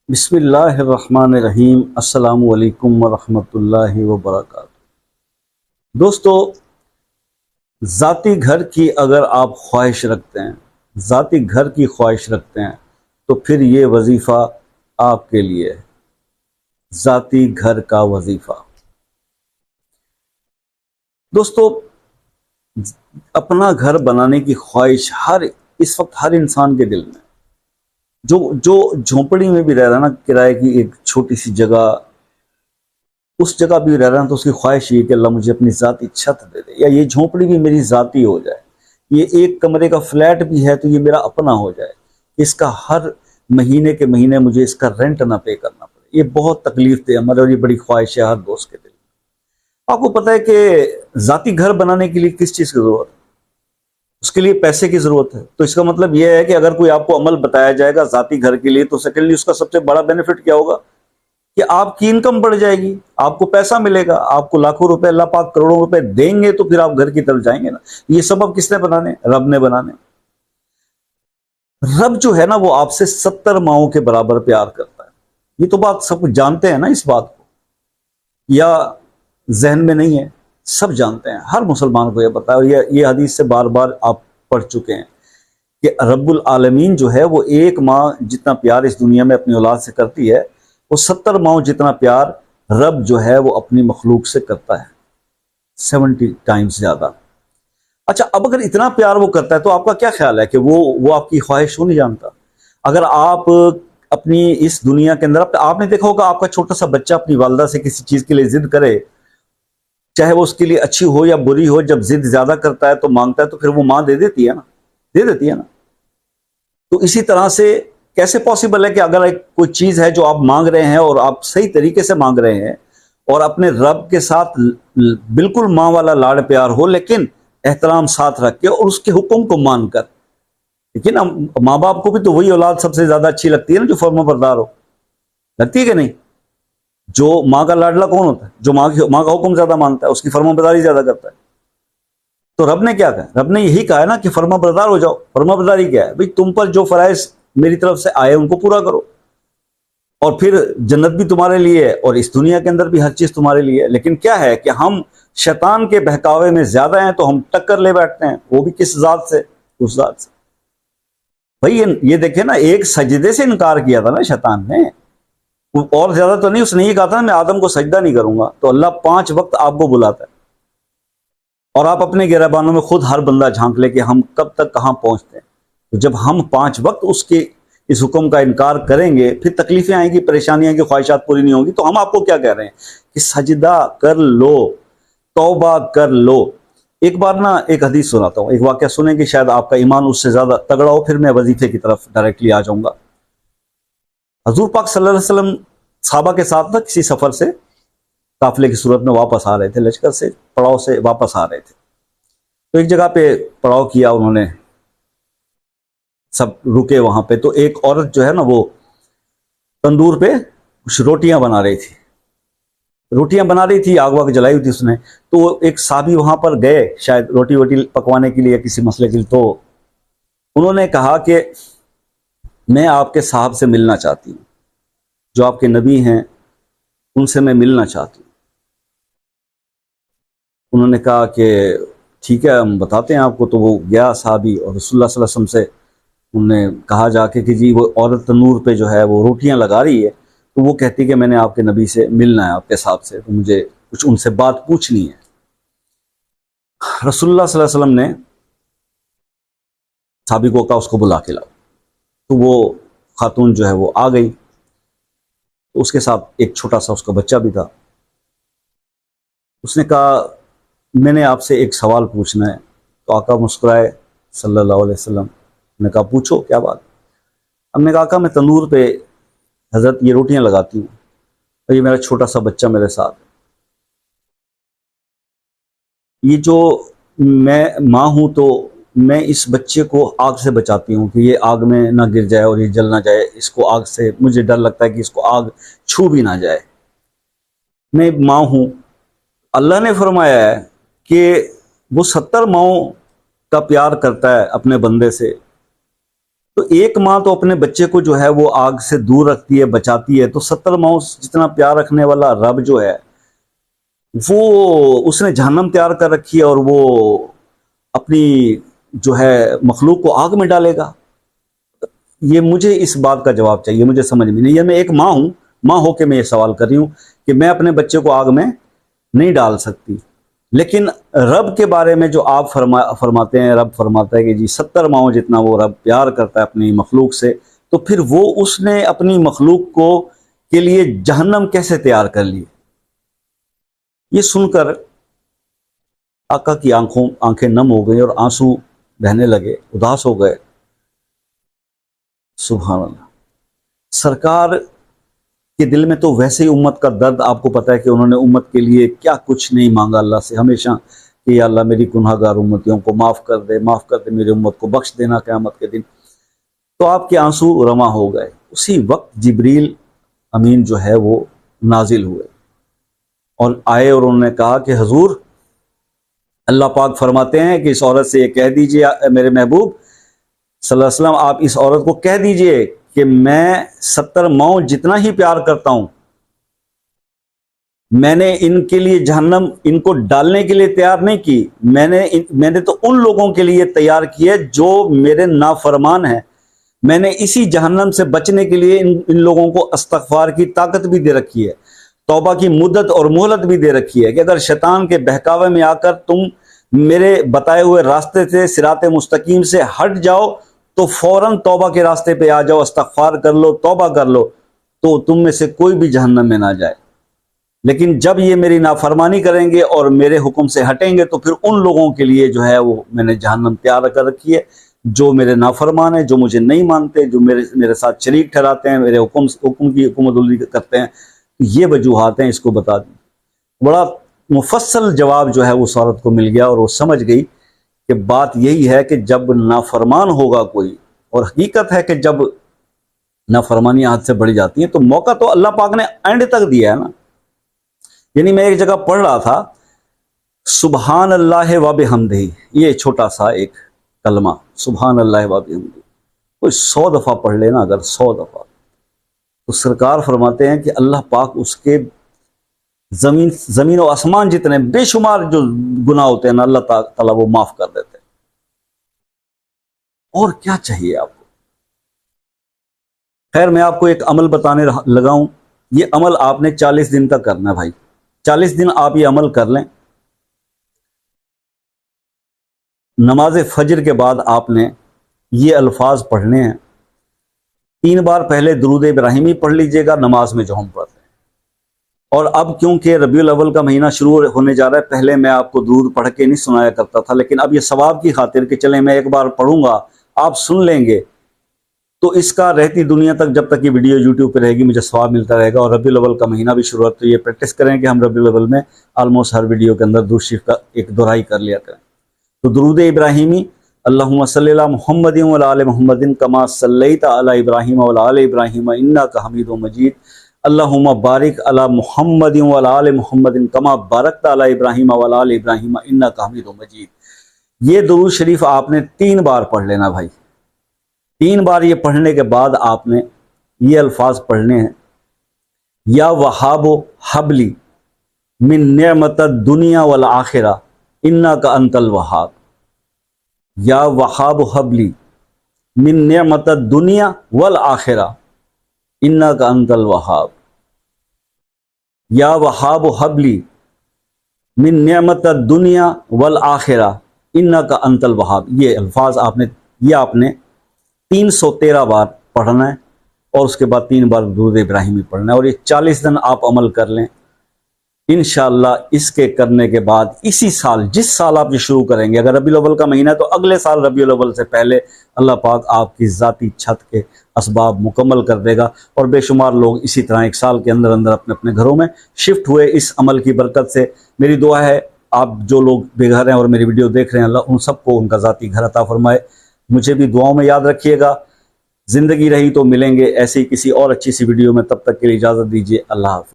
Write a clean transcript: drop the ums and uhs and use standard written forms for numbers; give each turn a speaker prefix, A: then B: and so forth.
A: بسم اللہ الرحمن الرحیم۔ السلام علیکم ورحمۃ اللہ وبرکاتہ۔ دوستو، ذاتی گھر کی اگر آپ خواہش رکھتے ہیں، ذاتی گھر کی خواہش رکھتے ہیں تو پھر یہ وظیفہ آپ کے لیے ہے، ذاتی گھر کا وظیفہ۔ دوستو، اپنا گھر بنانے کی خواہش اس وقت ہر انسان کے دل میں، جو جھونپڑی میں بھی رہ رہا ہے نا، کرائے کی ایک چھوٹی سی جگہ، اس جگہ بھی رہ رہا ہے تو اس کی خواہش یہ کہ اللہ مجھے اپنی ذاتی چھت دے دے، یا یہ جھونپڑی بھی میری ذاتی ہو جائے، یہ ایک کمرے کا فلیٹ بھی ہے تو یہ میرا اپنا ہو جائے، اس کا ہر مہینے کے مہینے مجھے اس کا رینٹ نہ پے کرنا پڑے۔ یہ بہت تکلیف دہ عمل ہے اور یہ بڑی خواہش ہے ہر دوست کے دل میں۔ آپ کو پتہ ہے کہ ذاتی گھر بنانے کے لیے کس چیز کی ضرورت ہے؟ اس کے لیے پیسے کی ضرورت ہے۔ تو اس کا مطلب یہ ہے کہ اگر کوئی آپ کو عمل بتایا جائے گا ذاتی گھر کے لیے، تو سیکنڈلی اس کا سب سے بڑا بینیفٹ کیا ہوگا کہ آپ کی انکم بڑھ جائے گی، آپ کو پیسہ ملے گا، آپ کو لاکھوں روپے، اللہ پاک کروڑوں روپے دیں گے تو پھر آپ گھر کی طرف جائیں گے نا۔ یہ سبب کس نے بنانے؟ رب نے بنانے۔ رب جو ہے نا وہ آپ سے 70 ماؤں کے برابر پیار کرتا ہے۔ یہ تو بات سب جانتے ہیں نا، اس بات کو، یا ذہن میں نہیں ہے؟ سب جانتے ہیں، ہر مسلمان کو یہ پتا ہے، اور یہ حدیث سے بار بار آپ پڑھ چکے ہیں کہ رب العالمین جو ہے وہ ایک ماں جتنا پیار اس دنیا میں اپنی اولاد سے کرتی ہے، وہ 70 ماؤں جتنا پیار رب جو ہے وہ اپنی مخلوق سے کرتا ہے، 70 ٹائمز زیادہ۔ اچھا، اب اگر اتنا پیار وہ کرتا ہے تو آپ کا کیا خیال ہے کہ وہ آپ کی خواہش کیوں نہیں جانتا؟ اگر آپ اپنی اس دنیا کے اندر، آپ نے دیکھا ہوگا آپ کا چھوٹا سا بچہ اپنی والدہ سے کسی چیز کے لیے ضد کرے، چاہے وہ اس کے لیے اچھی ہو یا بری ہو، جب ضد زیادہ کرتا ہے تو مانگتا ہے تو پھر وہ ماں دے دیتی ہے نا، دے دیتی ہے نا۔ تو اسی طرح سے کیسے پاسبل ہے کہ اگر ایک کوئی چیز ہے جو آپ مانگ رہے ہیں اور آپ صحیح طریقے سے مانگ رہے ہیں اور اپنے رب کے ساتھ بالکل ماں والا لاڑ پیار ہو، لیکن احترام ساتھ رکھ کے اور اس کے حکم کو مان کر، لیکن ماں باپ کو بھی تو وہی اولاد سب سے زیادہ اچھی لگتی ہے نا جو فرما بردار ہو، لگتی ہے کہ نہیں؟ جو ماں کا لاڈلا کون ہوتا ہے؟ جو ماں کا حکم زیادہ مانتا ہے، اس کی فرما برداری زیادہ کرتا ہے۔ تو رب نے کیا کہا؟ رب نے یہی کہا ہے نا کہ فرما بردار ہو جاؤ۔ فرما برداری کیا ہے بھئی؟ تم پر جو فرائض میری طرف سے آئے ان کو پورا کرو، اور پھر جنت بھی تمہارے لیے ہے اور اس دنیا کے اندر بھی ہر چیز تمہارے لیے ہے۔ لیکن کیا ہے کہ ہم شیطان کے بہکاوے میں زیادہ ہیں تو ہم ٹکر لے بیٹھتے ہیں، وہ بھی کس ذات سے؟ اس ذات سے۔ بھئی یہ دیکھیں نا، ایک سجدے سے انکار کیا تھا نا شیطان نے، اور زیادہ تو نہیں۔ اس نے یہ کہا تھا میں آدم کو سجدہ نہیں کروں گا، تو اللہ 5 وقت آپ کو بلاتا ہے، اور آپ اپنے گریبانوں میں خود ہر بندہ جھانک لے کہ ہم کب تک کہاں پہنچتے ہیں۔ تو جب ہم 5 وقت اس حکم کا انکار کریں گے، پھر تکلیفیں آئیں گی، پریشانیاں کی، خواہشات پوری نہیں ہوں گی، تو ہم آپ کو کیا کہہ رہے ہیں کہ سجدہ کر لو، توبہ کر لو۔ ایک بار نا ایک حدیث سناتا ہوں، ایک واقعہ سنیں کہ شاید آپ کا ایمان اس سے زیادہ تگڑا ہو، پھر میں وظیفے کی طرف ڈائریکٹلی آ جاؤں گا۔ حضور پاک صلی اللہ علیہ وسلم صحابہ کے ساتھ نا کسی سفر سے قافلے کی صورت میں واپس آ رہے تھے، لشکر سے، پڑاؤ سے واپس آ رہے تھے۔ تو ایک جگہ پہ پڑاؤ کیا انہوں نے، سب رکے وہاں پہ، تو ایک عورت جو ہے نا وہ تندور پہ کچھ روٹیاں بنا رہی تھی، آگ واگ جلائی ہوئی تھی اس نے۔ تو ایک صحابی وہاں پر گئے شاید روٹی ووٹی پکوانے کے لیے کسی مسئلے کے لیے، تو انہوں نے کہا کہ میں آپ کے صاحب سے ملنا چاہتی ہوں، جو آپ کے نبی ہیں ان سے میں ملنا چاہتی ہوں۔ انہوں نے کہا کہ ٹھیک ہے ہم بتاتے ہیں آپ کو۔ تو وہ گیا صحابی، اور رسول اللہ صلی اللہ علیہ وسلم سے انہوں نے کہا جا کے کہ جی وہ عورت تنور پہ جو ہے وہ روٹیاں لگا رہی ہے، تو وہ کہتی کہ میں نے آپ کے نبی سے ملنا ہے، آپ کے صاحب سے، تو مجھے کچھ ان سے بات پوچھنی ہے۔ رسول اللہ صلی اللہ علیہ وسلم نے صحابی کو کہا اس کو بلا کے لاؤ۔ تو وہ خاتون جو ہے وہ آ گئی، تو اس کے ساتھ ایک چھوٹا سا اس کا بچہ بھی تھا۔ اس نے کہا میں نے آپ سے ایک سوال پوچھنا ہے۔ تو آقا مسکرائے صلی اللہ علیہ وسلم، نے کہا پوچھو کیا بات؟ ہم نے کہا آقا میں تندور پہ حضرت یہ روٹیاں لگاتی ہوں، اور یہ میرا چھوٹا سا بچہ میرے ساتھ، یہ جو میں ماں ہوں تو میں اس بچے کو آگ سے بچاتی ہوں کہ یہ آگ میں نہ گر جائے اور یہ جل نہ جائے، اس کو آگ سے مجھے ڈر لگتا ہے کہ اس کو آگ چھو بھی نہ جائے، میں ماں ہوں۔ اللہ نے فرمایا ہے کہ وہ 70 ماؤں کا پیار کرتا ہے اپنے بندے سے، تو ایک ماں تو اپنے بچے کو جو ہے وہ آگ سے دور رکھتی ہے، بچاتی ہے، تو 70 ماؤں جتنا پیار رکھنے والا رب جو ہے وہ اس نے جہنم تیار کر رکھی ہے، اور وہ اپنی جو ہے مخلوق کو آگ میں ڈالے گا۔ یہ مجھے اس بات کا جواب چاہیے، مجھے سمجھ میں نہیں۔ یہ میں ایک ماں ہوں، ماں ہو کے میں یہ سوال کر رہی ہوں کہ میں اپنے بچے کو آگ میں نہیں ڈال سکتی، لیکن رب کے بارے میں جو آپ فرماتے ہیں، رب فرماتا ہے کہ جی 70 ماؤں جتنا وہ رب پیار کرتا ہے اپنی مخلوق سے، تو پھر وہ اس نے اپنی مخلوق کو کے لیے جہنم کیسے تیار کر لی؟ یہ سن کر آقا کی آنکھیں نم ہو گئی اور آنسو بہنے لگے، اداس ہو گئے۔ سبحان اللہ۔ سرکار کے دل میں تو ویسے ہی امت کا درد، آپ کو پتہ ہے کہ انہوں نے امت کے لیے کیا کچھ نہیں مانگا اللہ سے، ہمیشہ کہ یا اللہ میری گناہ گار امتیوں کو معاف کر دے، معاف کر دے، میری امت کو بخش دینا قیامت کے دن۔ تو آپ کے آنسو رواں ہو گئے۔ اسی وقت جبریل امین جو ہے وہ نازل ہوئے اور آئے، اور انہوں نے کہا کہ حضور اللہ پاک فرماتے ہیں کہ اس عورت سے یہ کہہ دیجئے، میرے محبوب صلی اللہ علیہ وسلم آپ اس عورت کو کہہ دیجئے کہ میں 70 ماؤں جتنا ہی پیار کرتا ہوں، میں نے ان کے لیے جہنم ان کو ڈالنے کے لیے تیار نہیں کی، میں نے تو ان لوگوں کے لیے تیار کی ہے جو میرے نافرمان ہیں۔ میں نے اسی جہنم سے بچنے کے لیے ان لوگوں کو استغفار کی طاقت بھی دے رکھی ہے، توبہ کی مدت اور مہلت بھی دے رکھی ہے کہ اگر شیطان کے بہکاوے میں آ کر تم میرے بتائے ہوئے راستے سے، صراط مستقیم سے ہٹ جاؤ، تو فوراً توبہ کے راستے پہ آ جاؤ، استغفار کر لو، توبہ کر لو، تو تم میں سے کوئی بھی جہنم میں نہ جائے۔ لیکن جب یہ میری نافرمانی کریں گے اور میرے حکم سے ہٹیں گے، تو پھر ان لوگوں کے لیے جو ہے وہ میں نے جہنم تیار کر رکھی ہے، جو میرے نافرمان ہیں، جو مجھے نہیں مانتے، جو میرے ساتھ شریک ٹھہراتے ہیں، میرے حکم کی حکومت عملی کرتے ہیں۔ یہ وجوہات ہیں، اس کو بتا دیں۔ بڑا مفصل جواب جو ہے اس عورت کو مل گیا، اور وہ سمجھ گئی کہ بات یہی ہے کہ جب نافرمان ہوگا کوئی، اور حقیقت ہے کہ جب نافرمانی ہاتھ سے بڑھی جاتی ہیں تو موقع تو اللہ پاک نے اینڈ تک دیا ہے نا۔ یعنی میں ایک جگہ پڑھ رہا تھا، سبحان اللہ و بحمدہ، یہ چھوٹا سا ایک کلمہ، سبحان اللہ و بحمدہ، کوئی 100 دفعہ پڑھ لینا، اگر 100 دفعہ، تو سرکار فرماتے ہیں کہ اللہ پاک اس کے زمین و آسمان جتنے بے شمار جو گناہ ہوتے ہیں نا، اللہ تعالیٰ وہ معاف کر دیتے ہیں۔ اور کیا چاہیے آپ کو؟ خیر، میں آپ کو ایک عمل بتانے لگا ہوں، یہ عمل آپ نے 40 دن تک کرنا ہے بھائی، 40 دن آپ یہ عمل کر لیں۔ نماز فجر کے بعد آپ نے یہ الفاظ پڑھنے ہیں، 3 بار پہلے درود ابراہیمی پڑھ لیجئے گا نماز میں جو ہم پڑھتے ہیں، اور اب کیونکہ ربیع الاول کا مہینہ شروع ہونے جا رہا ہے، پہلے میں آپ کو درود پڑھ کے نہیں سنایا کرتا تھا، لیکن اب یہ ثواب کی خاطر کہ چلیں میں ایک بار پڑھوں گا، آپ سن لیں گے، تو اس کا رہتی دنیا تک جب تک یہ ویڈیو یوٹیوب پہ رہے گی مجھے ثواب ملتا رہے گا۔ اور ربیع الاول کا مہینہ بھی شروع ہے، تو یہ پریکٹس کریں کہ ہم ربیع الاول میں آلموسٹ ہر ویڈیو کے اندر درود شریف کا ایک دہرائی کر لیا کریں۔ تو درود ابراہیمی، اللہم صلی علی محمد و علی آل محمد کما صلیت علی ابراہیم و علی آل ابراہیم انک حمید مجید، اللہم بارک علی محمد و علی آل محمد کما بارکت علی ابراہیم و علی آل ابراہیم انک حمید مجید۔ یہ درود شریف آپ نے 3 بار پڑھ لینا بھائی۔ 3 بار یہ پڑھنے کے بعد آپ نے یہ الفاظ پڑھنے ہیں، یا وہاب حبلی من نعمت الدنیا والآخرہ انک انت الوہاب، یا وہاب حبلی من نعمت الدنیا والآخرہ انک انت الوہاب، یا وہاب حبلی من نعمت الدنیا والآخرہ انک انت الوہاب۔ یہ الفاظ آپ نے 313 بار پڑھنا ہے، اور اس کے بعد 3 بار درود ابراہیمی پڑھنا ہے، اور یہ 40 دن آپ عمل کر لیں انشاءاللہ۔ اس کے کرنے کے بعد اسی سال، جس سال آپ یہ شروع کریں گے، اگر ربیع الاول کا مہینہ ہے تو اگلے سال ربیع الاول سے پہلے اللہ پاک آپ کی ذاتی چھت کے اسباب مکمل کر دے گا، اور بے شمار لوگ اسی طرح 1 سال کے اندر اندر اپنے اپنے گھروں میں شفٹ ہوئے اس عمل کی برکت سے۔ میری دعا ہے آپ جو لوگ بے گھر ہیں اور میری ویڈیو دیکھ رہے ہیں، اللہ ان سب کو ان کا ذاتی گھر عطا فرمائے۔ مجھے بھی دعاؤں میں یاد رکھیے گا۔ زندگی رہی تو ملیں گے ایسی کسی اور اچھی سی ویڈیو میں، تب تک کے لیے اجازت دیجیے، اللہ حافظ۔